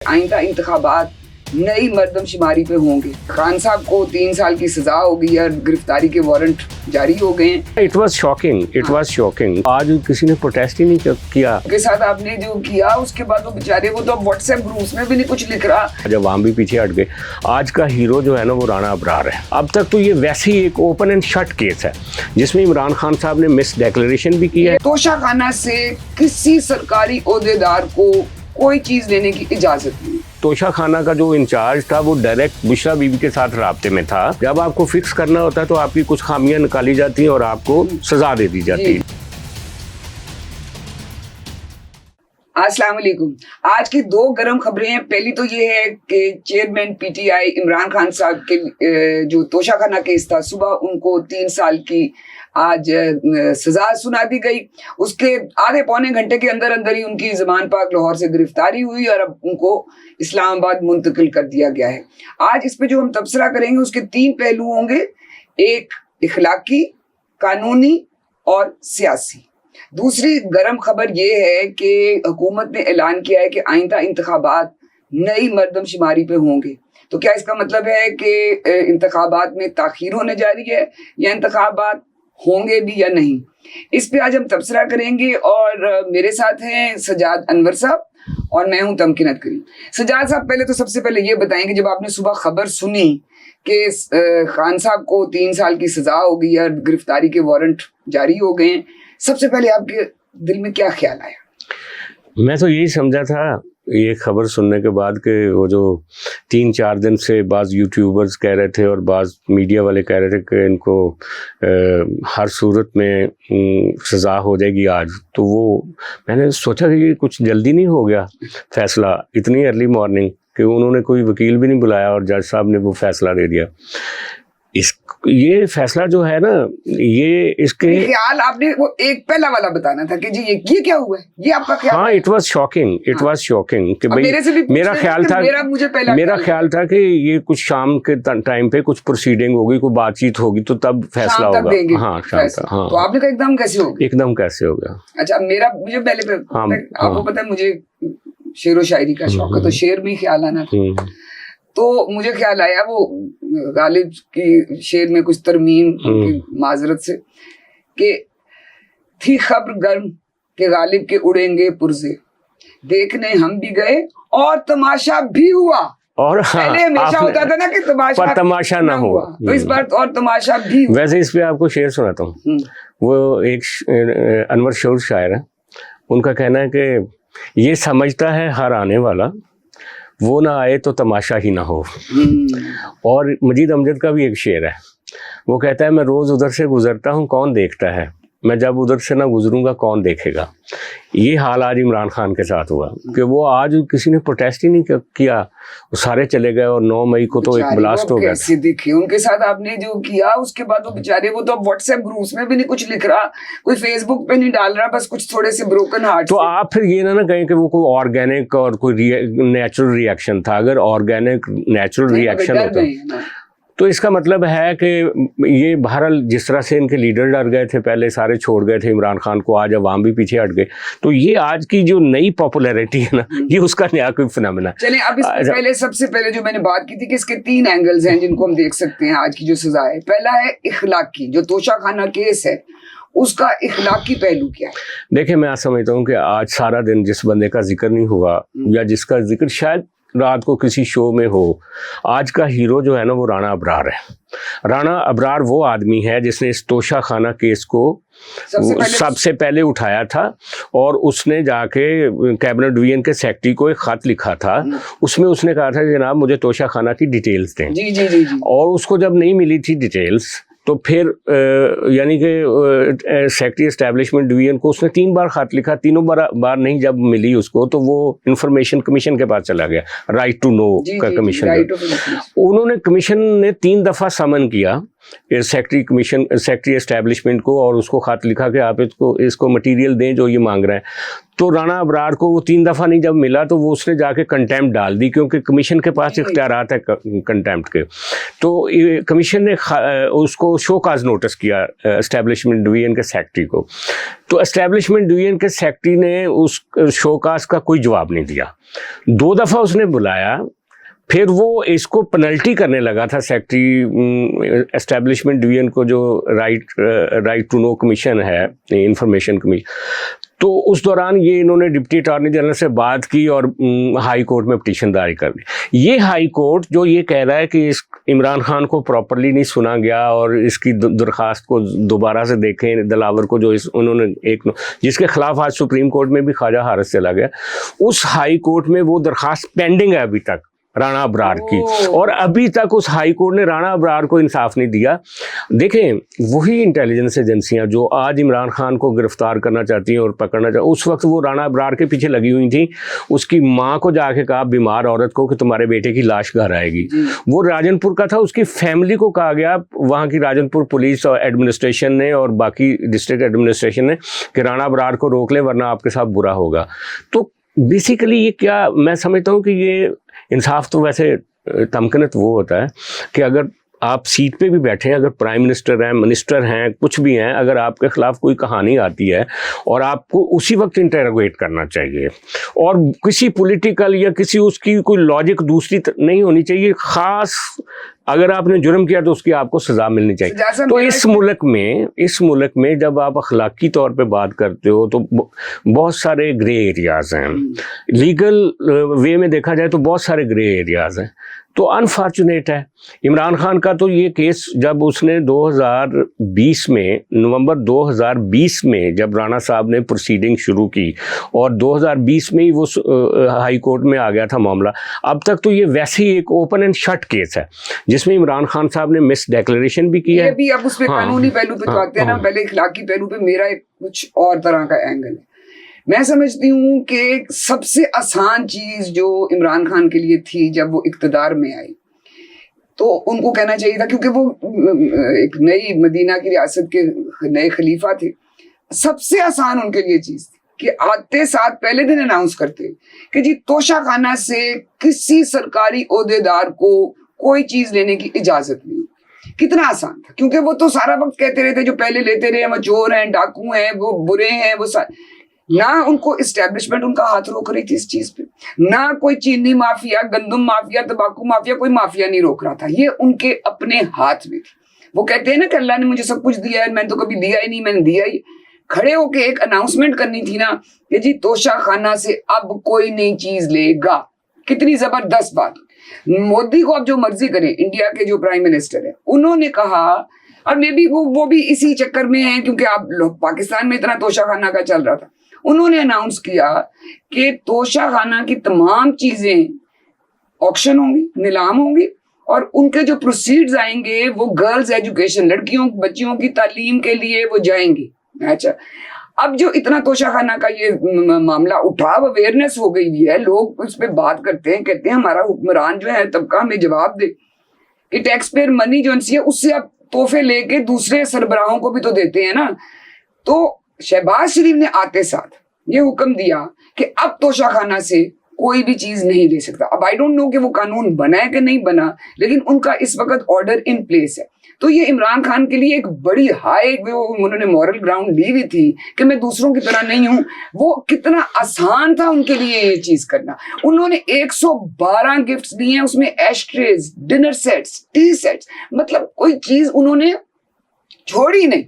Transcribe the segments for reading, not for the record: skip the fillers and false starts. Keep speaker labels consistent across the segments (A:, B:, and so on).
A: आइंदा इंतखाबात नई मर्दमशुमारी पे होंगे। खान साहब को 3 साल की सजा हो गई है, गिरफ्तारी के वारंट जारी हो गए हैं।
B: It was shocking. आज किसी ने प्रोटेस्ट ही नहीं किया।
A: के साथ आपने जो किया उसके बाद वो बेचारे वो तो व्हाट्सएप ग्रुप्स में भी नहीं कुछ लिख रहा।
B: जब आम भी पीछे हट गए, आज का हीरो जो है ना वो राणा अबरार है। अब तक तो ये वैसे ही एक ओपन एंड शट केस है जिसमें इमरान खान साहब ने मिस डिक्लेरेशन भी की है।
A: तोशाखाना से किसी सरकारी ओहदेदार को कोई चीज लेने की इजाजत नहीं।
B: तोशाखाना का जो इंचार्ज था वो डायरेक्ट बुशरा बीबी के साथ राब्ते में था। जब आपको फिक्स करना होता है तो आपकी कुछ खामियां निकाली जाती हैं और आपको सजा दे दी जाती है।
A: अस्सलाम वालेकुम। आज की 2 गर्म खबरें हैं। पहली तो ये है कि चेयरमैन पीटीआई इमरान खान साहब के जो तोशाखाना केस था, सुबह उनको 3 साल की आज सजा सुना दी गई। उसके आधे पौने घंटे के अंदर अंदर ही उनकी ज़मान पाक लाहौर से गिरफ्तारी हुई और अब उनको इस्लामाबाद मुंतकिल कर दिया गया है। आज इस पे जो हम तबसरा करेंगे उसके 3 पहलू होंगे, एक इखलाकी, कानूनी और सियासी। दूसरी गर्म खबर ये है कि हुकूमत ने ऐलान किया है कि आइंदा इंतखाबात नई मर्दमशुमारी पे होंगे। तो क्या इसका मतलब है कि इंतखाबात में ताखीर होने जा रही है या इंतखाबात होंगे भी या नहीं? इस पे आज हम तबसरा करेंगे और मेरे साथ हैं सजाद अनवर साहब और मैं हूं तमकीनत करीम। सजाद साहब, पहले तो सबसे पहले ये बताएंगे, जब आपने सुबह खबर सुनी कि खान साहब को 3 साल की सजा हो गई है, गिरफ्तारी के वारंट जारी हो गए हैं, सबसे पहले आपके दिल में क्या ख्याल आया?
B: मैं तो यही समझा था ये खबर सुनने के बाद कि वो जो 3-4 दिन से बाज़ यूट्यूबर्स कह रहे थे और बाज़ मीडिया वाले कह रहे थे कि इनको हर सूरत में सज़ा हो जाएगी आज, तो वो मैंने सोचा कि ये कुछ जल्दी नहीं हो गया फैसला इतनी अर्ली मॉर्निंग कि उन्होंने कोई वकील भी नहीं बुलाया और जज साहब ने वो फैसला दे दिया। ये फैसला जो है ना, ये इसके
A: ख्याल आपने वो एक पहला वाला बताना था कि जी ये क्या हुआ है, ये आपका ख्याल?
B: हाँ, इट वाज शॉकिंग कि भाई मेरा ख्याल था कि ये कुछ शाम के टाइम पे कुछ प्रोसीडिंग होगी, कोई बातचीत होगी तो तब फैसला होगा। हाँ, शाम तक। हाँ,
A: तो आपने कहा एकदम कैसे हो गया? अच्छा, मुझे पहले आपको पता है मुझे शेर व शायरी का शौक है, तो शेर में ख्याल आना था। तो मुझे ख्याल आया वो गालिब की शेर में कुछ तरमीम की माजरत से कि थी खबर गर्म के गालिब के उड़ेंगे पुरजे, देखने हम भी गए और तमाशा भी हुआ। और पहले हमेशा होता था ना कि तमाशा ना हुआ, तो इस बार और तमाशा भी हुआ।
B: वैसे इस पे आपको शेर सुनाता हूँ। वो एक अनवर शौर शायर है, उनका कहना है कि ये समझता है हर आने वाला, वो ना आए तो तमाशा ही ना हो। और मजीद अमजद का भी एक शेर है, वो कहता है मैं रोज़ उधर से गुजरता हूँ, कौन देखता है, मैं जब उधर से ना गुजरूंगा कौन देखेगा। ये हाल आज इमरान खान के साथ हुआ कि वो आज किसी ने प्रोटेस्ट ही नहीं किया, वो सारे चले गए और 9 मई को तो एक ब्लास्ट हो गया।
A: देखिए उनके साथ आपने जो किया उसके बाद वो बेचारे वो तो व्हाट्सएप ग्रुप्स में भी नहीं कुछ लिख रहा, कोई फेसबुक पे नहीं डाल रहा, बस कुछ थोड़े से ब्रोकन हार्ट।
B: तो आप फिर ये ना कहें कि वो कोई ऑर्गेनिक और कोई नेचुरल रिएक्शन था। अगर ऑर्गेनिक नेचुरल रिएक्शन होता तो इसका मतलब है कि ये बहरहाल जिस तरह से इनके लीडर डर गए थे, पहले सारे छोड़ गए थे इमरान खान को, आज अवाम भी पीछे हट गए, तो ये आज की जो नई पॉपुलैरिटी है ना, ये उसका नया कोई फिनोमेना।
A: चलिए अब पहले सबसे पहले जो मैंने बात की थी कि इसके 3 एंगल्स हैं जिनको हम देख सकते हैं आज की जो सजा है। पहला है इखलाकी, जो तोशाखाना केस है उसका इखलाकी पहलू क्या है?
B: देखिए, मैं समझता हूँ कि आज सारा दिन जिस बंदे का जिक्र नहीं हुआ या जिसका जिक्र शायद रात को किसी शो में हो, आज का हीरो जो है ना वो राणा अबरार है। राणा अबरार वो आदमी है जिसने इस तोशाखाना केस को सबसे पहले उठाया था और उसने जाके कैबिनेट डिवीजन के सेक्रेटरी को एक खत लिखा था। उसमें उसने कहा था जनाब मुझे तोशाखाना की डिटेल्स दें। जी। और उसको जब नहीं मिली थी डिटेल्स तो फिर यानी कि सेक्रेटरी एस्टैब्लिशमेंट डिवीजन को उसने 3 बार खत लिखा, तीनों बार नहीं जब मिली उसको तो वो इंफॉर्मेशन कमीशन के पास चला गया, राइट टू नो का कमीशन। उन्होंने कमीशन ने 3 दफ़ा समन किया सेक्रेटरी कमीशन सेक्रेटरी एस्टेब्लिशमेंट को और उसको खत लिखा कि आप इसको मटेरियल दें जो ये मांग रहे हैं। तो राणा अबरार को वो 3 दफ़ा नहीं जब मिला तो वो उसने जाके कंटेम्प्ट डाल दी, क्योंकि कमीशन के पास इख्तियारात है कंटेम्प्ट के। तो कमीशन ने उसको शो काज नोटिस किया एस्टेब्लिशमेंट डिवीजन के सेक्रेटरी को। तो एस्टेब्लिशमेंट डिवीजन के सेक्रेटरी ने उस शो काज का कोई जवाब नहीं दिया। 2 दफ़ा उसने बुलाया, फिर वो इसको पेनल्टी करने लगा था सेक्रेटरी एस्टेब्लिशमेंट डिवीजन को, जो राइट टू नो कमीशन है, इंफॉर्मेशन कमीशन। तो उस दौरान ये इन्होंने डिप्टी अटॉर्नी जनरल से बात की और हाई कोर्ट में पिटीशन दायर कर दी। ये हाई कोर्ट जो ये कह रहा है कि इस इमरान खान को प्रॉपर्ली नहीं सुना गया और इसकी दरख्वास्त को दोबारा से देखें, दिलावर को जो उन्होंने जिसके खिलाफ आज सुप्रीम कोर्ट में भी ख्वाजा हारिस चला गया, उस हाई कोर्ट में वो दरख्वास्त पेंडिंग है अभी तक राणा अबरार की, और अभी तक उस हाई कोर्ट ने राणा अबरार को इंसाफ नहीं दिया। देखें, वही इंटेलिजेंस एजेंसियां जो आज इमरान खान को गिरफ्तार करना चाहती हैं और पकड़ना चाहती, उस वक्त वो राणा अबरार के पीछे लगी हुई थी। उसकी माँ को जाके कहा, बीमार औरत को, कि तुम्हारे बेटे की लाश घर आएगी। वो राजनपुर का था, उसकी फैमिली को कहा गया, वहाँ की राजनपुर पुलिस और एडमिनिस्ट्रेशन ने और बाकी डिस्ट्रिक्ट एडमिनिस्ट्रेशन ने, कि राणा अबरार को रोक ले वरना आपके साथ बुरा होगा। तो बेसिकली ये क्या, मैं समझता हूँ कि ये इंसाफ तो वैसे तमकनत वो होता है कि अगर आप सीट पे भी बैठे हैं, अगर प्राइम मिनिस्टर हैं, मिनिस्टर हैं, कुछ भी हैं, अगर आपके खिलाफ कोई कहानी आती है और आपको उसी वक्त इंटरोगेट करना चाहिए, और किसी पॉलिटिकल या किसी उसकी कोई लॉजिक दूसरी नहीं होनी चाहिए। ख़ास अगर आपने जुर्म किया तो उसकी आपको सज़ा मिलनी चाहिए। तो इस मुल्क में जब आप अखलाकी तौर पे बात करते हो तो बहुत सारे ग्रे एरियाज़ हैं। लीगल वे में देखा जाए तो बहुत सारे ग्रे एरियाज़ हैं। तो अनफॉर्चुनेट है इमरान खान का। तो ये केस जब उसने 2020 में, नवंबर 2020 में जब राणा साहब ने प्रोसीडिंग शुरू की और 2020 में ही वो हाई कोर्ट में आ गया था मामला, अब तक तो ये वैसे ही एक ओपन एंड शट केस है जिसमें इमरान खान साहब ने मिस डिक्लेरेशन भी किया है।
A: भी अब उसमें कानूनी पहलू पे तो आते हैं ना, पहले इखलाकी पहलू पे मेरा एक कुछ और तरह का एंगल है। मैं समझती हूँ कि सबसे आसान चीज जो इमरान खान के लिए थी जब वो इक्तदार में आई, तो उनको कहना चाहिए था, क्योंकि वो एक नई मदीना की रियासत के नए खलीफा थे, सबसे आसान उनके लिए चीज थी कि आते साथ पहले दिन अनाउंस करते कि जी तोशा खाना से किसी सरकारी ओहदेदार को कोई चीज लेने की इजाजत नहीं। कितना आसान था, क्योंकि वो तो सारा वक्त कहते रहते जो पहले लेते रहे, वो चोर हैं, डाकू हैं, वो बुरे हैं, वो ना उनको इस्टेब्लिशमेंट उनका हाथ रोक रही थी इस चीज पे, ना कोई चीनी माफिया, गंदम माफिया, तंबाकू माफिया, कोई माफिया नहीं रोक रहा था। ये उनके अपने हाथ में थी। वो कहते हैं ना कि अल्लाह ने मुझे सब कुछ दिया है, मैंने तो कभी दिया ही नहीं, मैंने दिया ही। खड़े होके एक अनाउंसमेंट करनी थी ना कि जी तोशा खाना से अब कोई नई चीज लेगा। कितनी जबरदस्त बात। मोदी को अब जो मर्जी करें, इंडिया के जो प्राइम मिनिस्टर है, उन्होंने कहा, और मे बी वो भी इसी चक्कर में है क्योंकि आप पाकिस्तान में इतना तोशा खाना का चल रहा था, उन्होंने अनाउंस किया कि तोशा खाना की तमाम चीजें ऑक्शन होंगी, नीलाम होंगी, और उनके जो प्रोसीड्स आएंगे वो गर्ल्स एजुकेशन, लड़कियों बच्चियों की तालीम के लिए वो जाएंगे। अच्छा, अब जो इतना तोशा खाना का ये मामला उठा, अवेयरनेस हो गई है, लोग उस पर बात करते हैं, कहते हैं हमारा हुक्मरान जो है तबका हमें जवाब दे कि टैक्स पेयर मनी जो है उससे आप तोहफे लेके दूसरे सरबराहों को भी तो देते हैं ना। तो शहबाज शरीफ ने आते साथ ये हुक्म दिया कि अब तोशा खाना से कोई भी चीज नहीं ले सकता। अब आई डोंट नो कि वो कानून बना है कि नहीं बना, लेकिन उनका इस वक्त ऑर्डर इन प्लेस है। तो ये इमरान खान के लिए एक बड़ी हाई, उन्होंने मॉरल ग्राउंड ली हुई थी कि मैं दूसरों की तरह नहीं हूं। वो कितना आसान था उनके लिए ये चीज करना। उन्होंने 112 गिफ्ट्स दिए हैं, उसमें esterase, dinner sets, T sets, मतलब कोई चीज उन्होंने छोड़ी नहीं।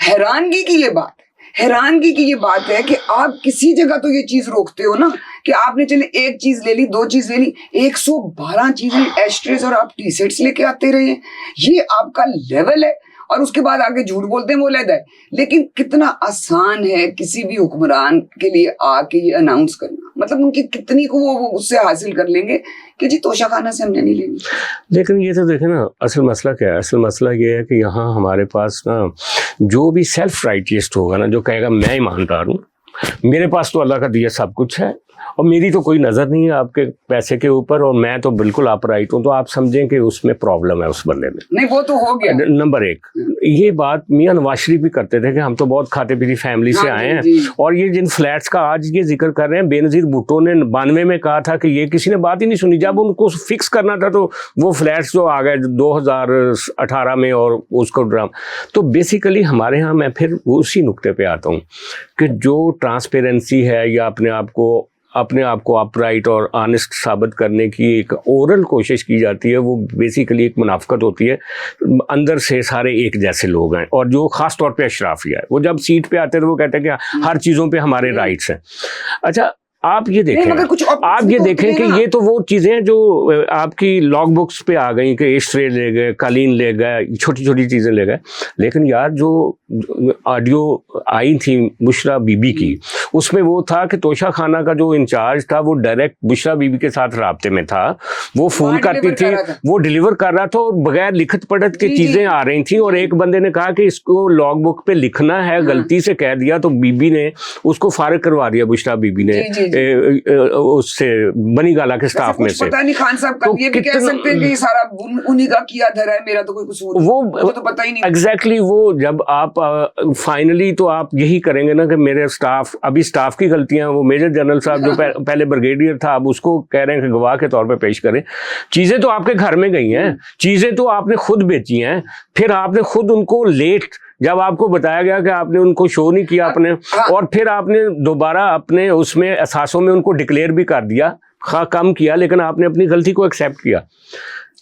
A: हैरानगी की ये बात है कि आप किसी जगह तो ये चीज रोकते हो ना कि आपने चले एक चीज ले ली, 2 चीज ले ली, 112 चीजें एस्ट्रेज और आप टी सेट्स लेके आते रहे हैं। ये आपका लेवल है, और उसके बाद आगे झूठ बोलते हैं वो लहदा है। लेकिन कितना आसान है किसी भी हुक्मरान के लिए आके ये अनाउंस करना, मतलब उनकी कितनी को वो उससे हासिल कर लेंगे कि जी तोशा खाना से हमने नहीं लेनी।
B: लेकिन ये तो देखें ना, असल मसला क्या है? असल मसला ये है कि यहाँ हमारे पास ना जो भी सेल्फ राइटियस्ट होगा ना, जो कहेगा मैं ईमानदार हूँ, मेरे पास तो अल्लाह का दिया सब कुछ है, اور میری تو کوئی نظر نہیں ہے آپ کے پیسے کے اوپر, اور میں تو بالکل اپ رائٹ ہوں, تو آپ سمجھیں کہ اس میں پرابلم ہے اس بندے میں.
A: نہیں وہ تو ہو گیا.
B: نمبر ایک, یہ بات میاں نواز شریف بھی کرتے تھے کہ ہم تو بہت کھاتے پیتی فیملی سے آئے ہیں, اور یہ جن فلیٹس کا آج یہ ذکر کر رہے ہیں, بے نظیر بھٹو نے 92 میں کہا تھا کہ یہ کسی نے بات ہی نہیں سنی. جب ان کو فکس کرنا تھا تو وہ فلیٹس جو آ گئے 2018 میں, اور اس کو ڈرام. تو بیسیکلی ہمارے ہاں, میں پھر اسی نقطے پہ آتا ہوں کہ جو ٹرانسپیرنسی ہے یا اپنے آپ کو اپ رائٹ اور آنےسٹ ثابت کرنے کی ایک اورل کوشش کی جاتی ہے, وہ بیسیکلی ایک منافقت ہوتی ہے. اندر سے سارے ایک جیسے لوگ ہیں, اور جو خاص طور پہ اشرافیہ ہے, وہ جب سیٹ پہ آتے ہیں تو وہ کہتے ہیں کہ ہر چیزوں پہ ہمارے رائٹس ہیں. اچھا آپ یہ دیکھیں کہ یہ تو وہ چیزیں ہیں جو آپ کی لاگ بکس پہ آ گئیں کہ ایشٹرے لے گئے, قالین لے گئے, چھوٹی چھوٹی چیزیں لے گئے. لیکن یار جو آڈیو آئی تھی بشرا بی بی کی, اس میں وہ تھا کہ توشہ خانہ کا جو انچارج تھا وہ ڈائریکٹ بشرا بی بی کے ساتھ رابطے میں تھا, وہ فون کرتی تھی, وہ ڈیلیور کر رہا تھا, اور بغیر لکھت پڑھت کی چیزیں آ رہی تھیں. اور ایک بندے نے کہا کہ اس کو لاگ بک پہ لکھنا ہے, غلطی سے کہہ دیا, تو بی بی نے اس کو فارغ کروا دیا, بشرا بی بی نے اس سے بنی گالا کے سٹاف میں سے.
A: پتہ نہیں خان صاحب کا یہ بھی کہہ سکتے ہیں کہ یہ سارا انہی کا کیا دھرا ہے, میرا تو کوئی قصور نہیں, وہ تو پتہ ہی نہیں.
B: ایگزیکٹلی, وہ جب آپ فائنلی تو آپ یہی کریں گے نا کہ میرے سٹاف, ابھی سٹاف کی غلطیاں, وہ میجر جنرل صاحب جو پہلے بریگیڈیئر تھا, اب اس کو کہہ رہے ہیں کہ گواہ کے طور پہ پیش کریں. چیزیں تو آپ کے گھر میں گئی ہیں, چیزیں تو آپ نے خود بیچی ہیں, پھر آپ نے خود ان کو لیٹ, جب آپ کو بتایا گیا کہ آپ نے ان کو شو نہیں کیا اپنے, اور پھر آپ نے دوبارہ اپنے اس میں اثاثوں میں ان کو ڈکلیئر بھی کر دیا, کم کیا, لیکن آپ نے اپنی غلطی کو ایکسیپٹ کیا.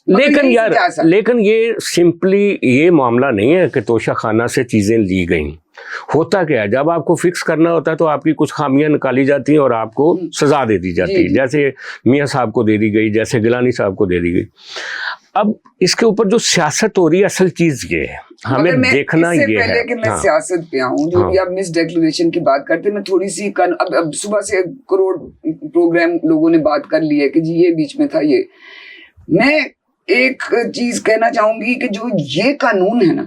B: لیکن یہ سمپلی یہ معاملہ نہیں ہے کہ توشہ خانہ سے چیزیں لی گئیں. ہوتا کیا ہے, جب آپ کو فکس کرنا ہوتا ہے تو آپ کی کچھ خامیاں نکالی جاتی ہیں اور آپ کو سزا دے دی جاتی ہے, جیسے میاں صاحب کو دے دی گئی, جیسے گیلانی صاحب کو دے دی گئی. اب اس کے اوپر جو سیاست ہو رہی ہے, اصل چیز یہ ہے, ہمیں دیکھنا یہ ہے.
A: کہ میں سیاست پہ آؤں, جو بھی آپ مس ڈیکلریشن کی بات کرتے ہیں, میں تھوڑی سی اب صبح سے کروڑ پروگرام لوگوں نے بات کر لی ہے کہ جی یہ بیچ میں تھا. یہ میں ایک چیز کہنا چاہوں گی کہ جو یہ قانون ہے نا,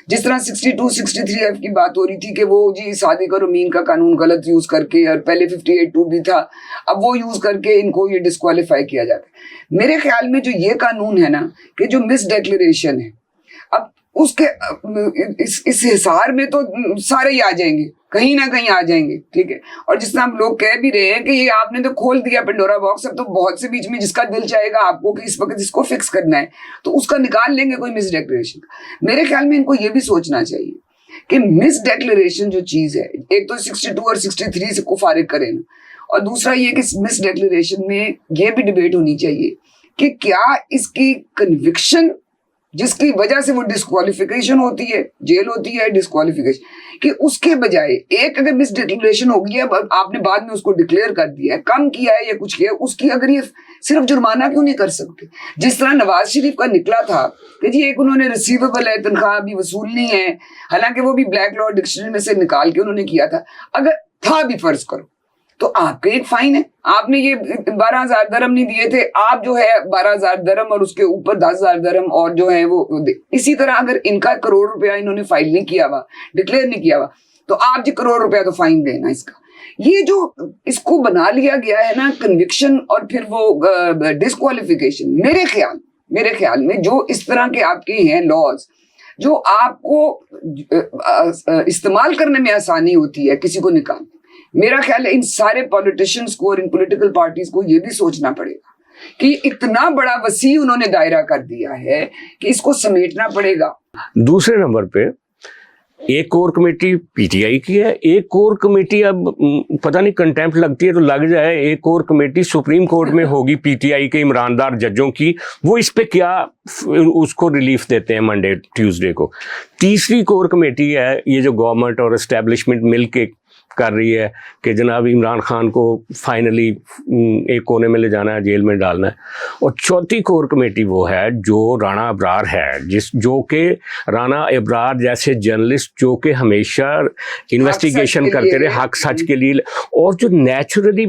A: جس طرح 62-63F کی بات ہو رہی تھی کہ وہ جی صادق اور امین کا قانون غلط یوز کر کے, اور پہلے 58(2) بھی تھا, اب وہ یوز کر کے ان کو یہ ڈسکوالیفائی کیا جاتا ہے. میرے خیال میں جو یہ قانون ہے نا, کہ جو مس ڈیکلیریشن ہے, اب اس کے اس حصار میں تو سارے ہی آ جائیں گے, کہیں نہ کہیں آ جائیں گے, ٹھیک ہے. اور جس طرح ہم لوگ کہہ بھی رہے ہیں کہ یہ آپ نے تو کھول دیا پنڈورا باکس, اب تو بہت سے بیچ میں جس کا دل چاہے گا آپ کو کہ اس وقت اس کو فکس کرنا ہے, تو اس کا نکال لیں گے کوئی مس ڈیکلیریشن. میرے خیال میں ان کو یہ بھی سوچنا چاہیے کہ مس ڈیکلیریشن جو چیز ہے, ایک تو 62 اور 63 سے کو فارغ کریں, اور دوسرا یہ کہ مس ڈیکلیریشن میں یہ بھی ڈبیٹ ہونی چاہیے کہ کیا اس کی کنوکشن جس کی وجہ سے وہ ڈسکوالیفیکیشن ہوتی ہے, جیل ہوتی ہے, ڈسکوالیفیکیشن, کہ اس کے بجائے ایک اگر مس ڈکلیریشن ہوگی ہے, آپ نے بعد میں اس کو ڈکلیئر کر دیا ہے, کم کیا ہے یا کچھ کیا ہے, اس کی اگر یہ صرف جرمانہ کیوں نہیں کر سکتے, جس طرح نواز شریف کا نکلا تھا کہ جی ایک انہوں نے ریسیویبل ہے, تنخواہ بھی وصولنی ہے, حالانکہ وہ بھی بلیک لا ڈکشنری میں سے نکال کے انہوں نے کیا تھا. اگر تھا بھی فرض کرو تو آپ کا ایک فائن ہے, آپ نے یہ 12,000 درہم نہیں دیے تھے, آپ جو ہے 12,000 درہم اور اس کے اوپر 10,000 درہم اور جو ہے وہ اسی طرح اگر ان کا 1 کروڑ روپیہ انہوں نے فائل نہیں کیا ہوا, ڈکلیئر نہیں کیا ہوا, تو آپ جی 1 کروڑ روپیہ تو فائن دینا اس کا. یہ جو اس کو بنا لیا گیا ہے نا کنوکشن اور پھر وہ ڈسکوالیفیکیشن, میرے خیال میں جو اس طرح کے آپ کے ہیں لاز جو آپ کو استعمال کرنے میں آسانی ہوتی ہے کسی کو نکالنے, میرا خیال ہے ان سارے پولیٹیشنز کو اور ان پولیٹیکل پارٹیز کو یہ بھی سوچنا پڑے گا کہ اتنا بڑا وسیع انہوں نے دائرہ کر دیا ہے کہ اس کو سمیٹنا پڑے گا.
B: دوسرے نمبر پہ ایک core committee P T I کی ہے, ایک کور کمیٹی اب پتہ نہیں کنٹیمپٹ لگتی ہے تو لگ جائے, ایک کور کمیٹی سپریم کورٹ میں ہوگی پی ٹی آئی کے عمراندار ججوں کی, وہ اس پہ کیا اس کو ریلیف دیتے ہیں منڈے ٹیوزڈے کو. تیسری کور کمیٹی ہے یہ جو گورنمنٹ اور اسٹیبلشمنٹ مل کے کر رہی ہے کہ جناب عمران خان کو فائنلی ایک کونے میں لے جانا ہے, جیل میں ڈالنا ہے. اور چوتھی کور کمیٹی وہ ہے جو رانا ابرار ہے, جو کہ رانا ابرار جیسے جرنلسٹ جو کہ ہمیشہ انویسٹیگیشن کرتے رہے حق سچ کے لیے, اور جو نیچرلی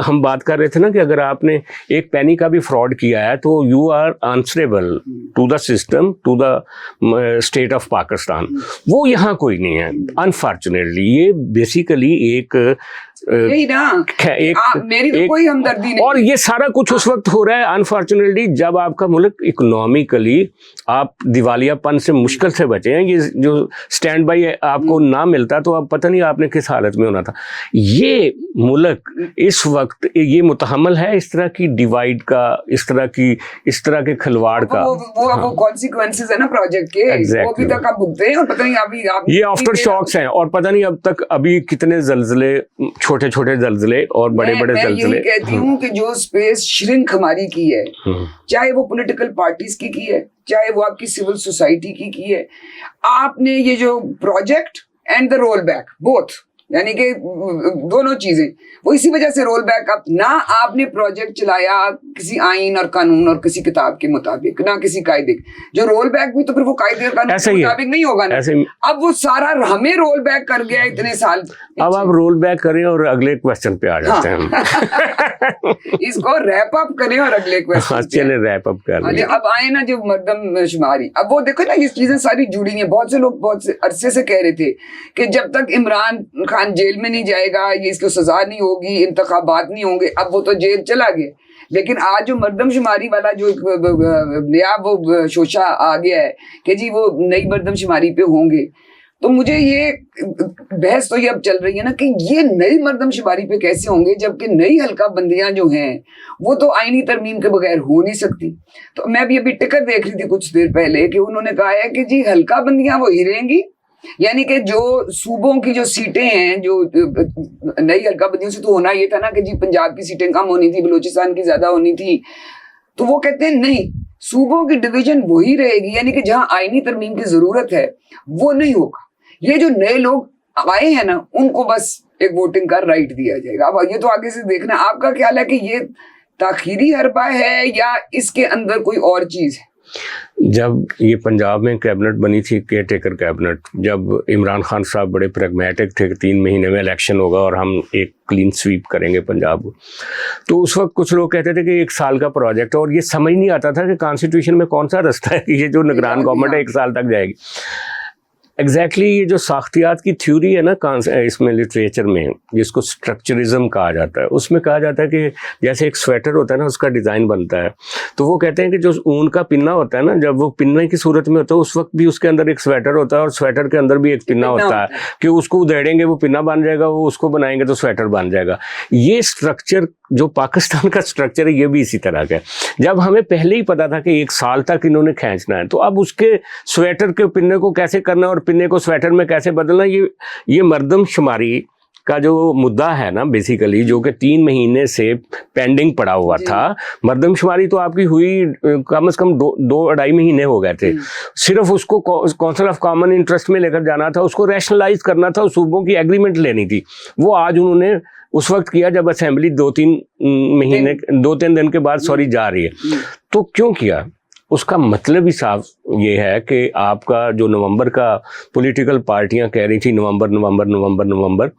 B: ہم بات کر رہے تھے نا کہ اگر آپ نے ایک پینی کا بھی فراڈ کیا ہے تو you are answerable to the system, to the state of Pakistan. وہ یہاں کوئی نہیں ہے انفارچونیٹلی. یہ بیسیکلی ایک
A: यही ना, मेरी तो कोई हमदर्दी नहीं।
B: और ये सारा कुछ उस वक्त हो रहा है अनफॉर्चुनेटली जब आपका मुल्क इकोनॉमिकली आप दिवालियापन से मुश्किल से बचे हैं। ये जो स्टैंड बाई आपको ना मिलता तो अब पता नहीं आपने किस हालत में होना था। ये मुल्क इस वक्त ये मुतहम्मल है इस तरह की डिवाइड का, इस तरह के खिलवाड़ का।
A: वो कॉन्सिक्वेंसेस है ना प्रोजेक्ट के, वो भी तक आप भुगते हैं और पता नहीं अभी
B: ये आफ्टर शॉक्स हैं और पता नहीं अब तक अभी कितने जल्जले, छोटे छोटे जल्जले और बड़े बड़े जल्जले।
A: मैं कहती हूँ कि जो स्पेस श्रिंक हमारी की है, चाहे वो पॉलिटिकल पार्टीज की है, चाहे वो आपकी सिविल सोसाइटी की है, आपने ये जो project and the roll back both, यानी कि दोनों चीजें, वो इसी वजह से रोल बैक अप ना, आपने प्रोजेक्ट चलाया किसी आइन और कानून और किसी किताब के मुताबिक, ना किसी कायदे, जो रोल बैक भी तो फिर वो कायदे और कानून के मुताबिक नहीं होगा ना। अब वो सारा हमें रोल बैक कर गया इतने साल।
B: अब आप रोल बैक करें और अगले क्वेश्चन पे आ जाते हैं।
A: इसको रैप अप करें और अगले क्वेश्चन
B: चले रैप अप कर लें।
A: अब आए ना जो मर्दमशुमारी, अब वो देखो ना ये चीजें सारी जुड़ी हैं। बहुत से लोग बहुत से अरसे से कह रहे थे कि जब तक इमरान खान जेल में नहीं जाएगा, ये इसको सजा नहीं होगी, इंतखाबात नहीं होंगे। अब वो तो जेल चला गया, लेकिन आज जो मर्दमशुमारी वाला जो नया वो शोशा आ गया है कि जी वो नई मर्दमशुमारी पे होंगे, तो मुझे ये बहस तो ये अब चल रही है ना कि ये नई मर्दमशुमारी पे कैसे होंगे, जबकि नई हल्का बंदियां जो हैं वो तो आईनी तरमीम के बगैर हो नहीं सकती। तो मैं भी अभी टिकट देख रही थी कुछ देर पहले कि उन्होंने कहा है कि जी हल्का बंदियां वो ही रहेंगी, यानी कि जो सूबों की जो सीटें हैं, जो नई हल्का बंदियों से तो होना ये था ना कि जी पंजाब की सीटें कम होनी थी, बलूचिस्तान की ज्यादा होनी थी, तो वो कहते हैं नहीं, सूबों की डिवीजन वही रहेगी, यानी कि जहां आईनी तरमीम की जरूरत है वो नहीं होगा। ये जो नए लोग आए हैं ना, उनको बस एक वोटिंग का राइट दिया जाएगा। अब ये तो आगे से देखना। आपका ख्याल है कि ये ताखीरी हरबा है या इसके अंदर कोई और चीज है?
B: जब ये पंजाब में कैबिनेट बनी थी, केयर टेकर कैबिनेट, जब इमरान खान साहब बड़े प्रैग्मेटिक थे कि 3 महीने में इलेक्शन होगा और हम एक क्लीन स्वीप करेंगे पंजाब को, तो उस वक्त कुछ लोग कहते थे कि 1 साल का प्रोजेक्ट है और ये समझ नहीं आता था कि कॉन्स्टिट्यूशन में कौन सा रास्ता है कि ये जो निगरान गवर्नमेंट है 1 साल तक जाएगी। एग्जैक्टली ये जो साख्तियात की थ्योरी है ना इसमें लिटरेचर में, जिसको स्ट्रक्चरिज्म कहा जाता है, उसमें कहा जाता है कि जैसे एक स्वेटर होता है ना, उसका डिज़ाइन बनता है, तो वो कहते हैं कि जो ऊन का पिन्ना होता है ना, जब वो पिन्ने की सूरत में होता है उस वक्त भी उसके अंदर एक स्वेटर होता है और स्वेटर के अंदर भी एक पिन्ना होता है कि उसको उधेड़ेंगे वो पिन्ना बन जाएगा, वो उसको बनाएंगे तो स्वेटर बन जाएगा। ये स्ट्रक्चर जो पाकिस्तान का स्ट्रक्चर है ये भी इसी तरह का है। जब हमें पहले ही पता था कि 1 साल तक इन्होंने खींचना है, तो अब उसके स्वेटर के पिन्ने को कैसे करना और पिन्ने को स्वेटर में कैसे बदलना, ये मर्दमशुमारी का जो मुद्दा है ना बेसिकली, जो कि 3 महीने से पेंडिंग पड़ा हुआ था। मर्दमशुमारी तो आपकी हुई कम से कम 2-2.5 महीने हो गए थे। सिर्फ उसको काउंसिल ऑफ कॉमन इंटरेस्ट में लेकर जाना था, उसको रैशनलाइज करना था, सूबों की एग्रीमेंट लेनी थी। वो आज उन्होंने उस वक्त किया जब असेंबली 2-3 दिन के बाद जा रही है। तो क्यों किया? उसका मतलब ही साफ ये है कि आपका जो नवंबर का पॉलिटिकल पार्टियां कह रही थी नवंबर,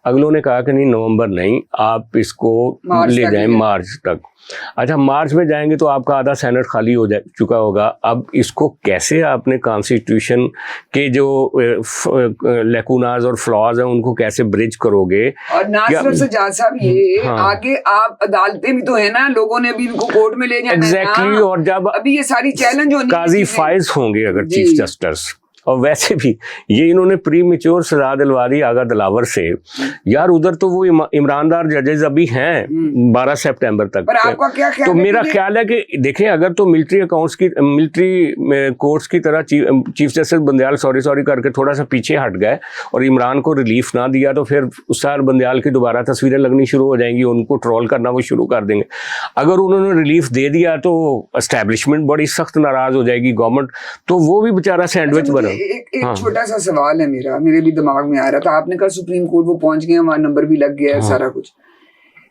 B: अगलों ने कहा कि नहीं नवंबर नहीं, आप इसको ले जाएं मार्च तक। अच्छा, मार्च में जाएंगे तो आपका आधा सेनेट खाली हो चुका होगा। अब इसको कैसे आपने कॉन्स्टिट्यूशन के जो लेकुनाज और फ्लॉज हैं उनको कैसे ब्रिज करोगे?
A: और ना सिर्फ सजाद साहब ये आगे आप अदालतें भी तो है ना, लोगों ने भी इनको कोर्ट में ले जाना
B: एग्जैक्टली। और जब
A: अभी ये सारी चैलेंज होनी,
B: काजी फाइज होंगे अगर चीफ जस्टिस, और वैसे भी ये इन्होंने प्री मेच्योर सजा दिलवा दी आगा दिलावर से। यार उधर तो वो इमरानदार जजेस अभी हैं 12 सितंबर तक।
A: पर आपका क्या ख्याल
B: तो
A: है?
B: मेरा ख्याल है कि देखें, अगर तो मिलिट्री कोर्ट्स की तरह चीफ जस्टिस बंदयाल सॉरी करके थोड़ा सा पीछे हट गए और इमरान को रिलीफ ना दिया, तो फिर उस्ताद बंदयाल की दोबारा तस्वीरें लगनी शुरू हो जाएंगी, उनको ट्रोल करना वो शुरू कर देंगे। अगर उन्होंने रिलीफ दे दिया तो एस्टेब्लिशमेंट बड़ी सख्त नाराज हो जाएगी, गवर्नमेंट, तो वो भी बेचारा सैंडविच बना।
A: एक छोटा सा सवाल है मेरे भी दिमाग में आ रहा था। आपने कहा सुप्रीम कोर्ट वो पहुंच गए, वहां नंबर भी लग गया है, सारा कुछ।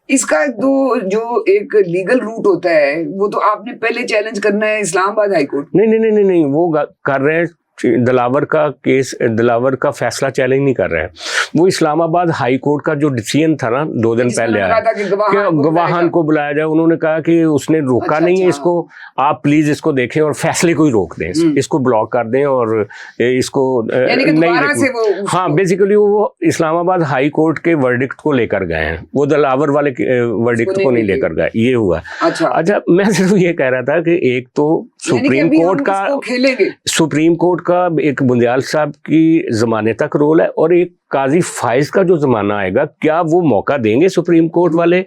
A: इसका जो एक लीगल रूट होता है वो तो आपने पहले चैलेंज करना है इस्लामाबाद हाई कोर्ट।
B: नहीं, वो कर रहे हैं دلاور کا کیس، دلاور کا فیصلہ چیلنج نہیں کر رہے ہیں، وہ اسلام آباد ہائی کورٹ کا جو ڈیسیژن تھا نا 2 دن پہلے آیا کہ گواہان کو بلایا جائے، انہوں نے کہا کہ اس نے روکا نہیں ہے اس کو، آپ پلیز اس کو دیکھیں اور فیصلے کو ہی روک دیں، اس کو بلاک کر دیں اور اس کو نہیں، ہاں بیسیکلی وہ اسلام آباد ہائی کورٹ کے ورڈکٹ کو لے کر گئے ہیں، وہ دلاور والے ورڈکٹ کو نہیں لے کر گئے، یہ ہوا۔ اچھا میں صرف یہ کہہ رہا تھا کہ ایک تو سپریم کورٹ کا ایک بندیال صاحب کی زمانے تک رول ہے، اور ایک قاضی فائز کا جو زمانہ آئے گا، کیا وہ موقع دیں گے سپریم کورٹ والے،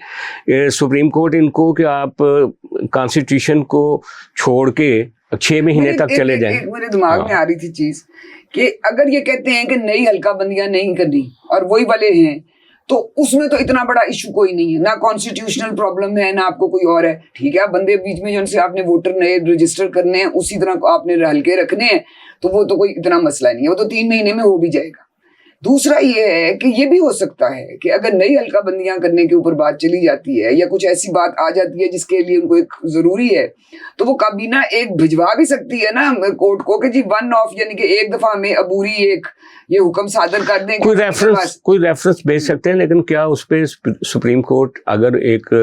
B: سپریم کورٹ ان کو کہ آپ کانسٹیٹیوشن کو چھوڑ کے 6 مہینے تک چلے جائیں؟
A: میرے دماغ میں آ رہی تھی چیز کہ اگر یہ کہتے ہیں کہ نئی حلقہ بندیاں نہیں کرنی اور وہی والے ہیں، تو اس میں تو اتنا بڑا ایشو کوئی نہیں ہے، نہ کانسٹیٹیوشنل پرابلم ہے، نہ آپ کو کوئی اور ہے، ٹھیک ہے، بندے بیچ میں جن سے آپ نے ووٹر نئے رجسٹر کرنے ہیں اسی طرح آپ نے حلقے رکھنے ہیں، تو وہ تو کوئی اتنا مسئلہ نہیں ہے، وہ تو 3 مہینے میں ہو بھی جائے گا۔ دوسرا یہ ہے کہ یہ بھی ہو سکتا ہے کہ اگر نئی حلقہ بندیاں کرنے کے اوپر بات چلی جاتی ہے یا کچھ ایسی بات آ جاتی ہے جس کے لیے ان کو ایک ضروری ہے، تو وہ کابینہ ایک بھجوا بھی سکتی ہے نا کورٹ کو کہ جی 1 آف، یعنی کہ ایک دفعہ میں عبوری ایک یہ حکم صادر کر دیں،
B: کوئی ریفرنس بھیج سکتے ہیں، لیکن کیا اس پہ سپریم کورٹ اگر ایک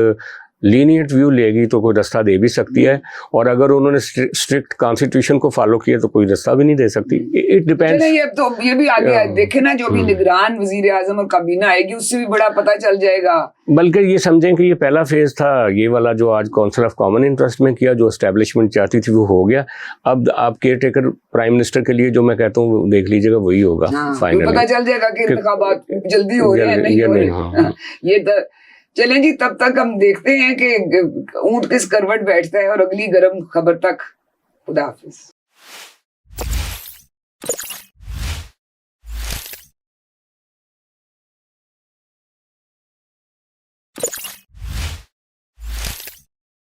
B: لینیئنٹ ویو لے گی تو کوئی رستہ دے بھی سکتی ہے، اور اگر انہوں نے اسٹرکٹ کانسٹیٹیوشن کو فالو کیا تو کوئی رستہ بھی نہیں دے سکتی۔ It depends.
A: تو یہ بھی آگے دیکھیں نا، جو بھی نگران وزیر اعظم اور کابینہ آئے گی اس سے بھی بڑا پتہ چل جائے گا۔
B: بلکہ یہ سمجھیں کہ یہ پہلا فیز تھا، یہ والا جو آج کونسل آف کامن انٹرسٹ میں کیا، جو اسٹیبلشمنٹ چاہتی تھی وہ ہو گیا، اب آپ کیئر ٹیکر پرائم منسٹر کے لیے جو میں کہتا ہوں دیکھ لیجیے گا وہی ہوگا فائنلی،
A: پتہ چل جائے گا کہ انتخابات جلدی ہو رہے ہیں نہیں ہو رہے۔ یہ چلیں جی، تب تک ہم دیکھتے ہیں کہ اونٹ کس کروٹ بیٹھتا ہے، اور اگلی گرم خبر تک خدا حافظ۔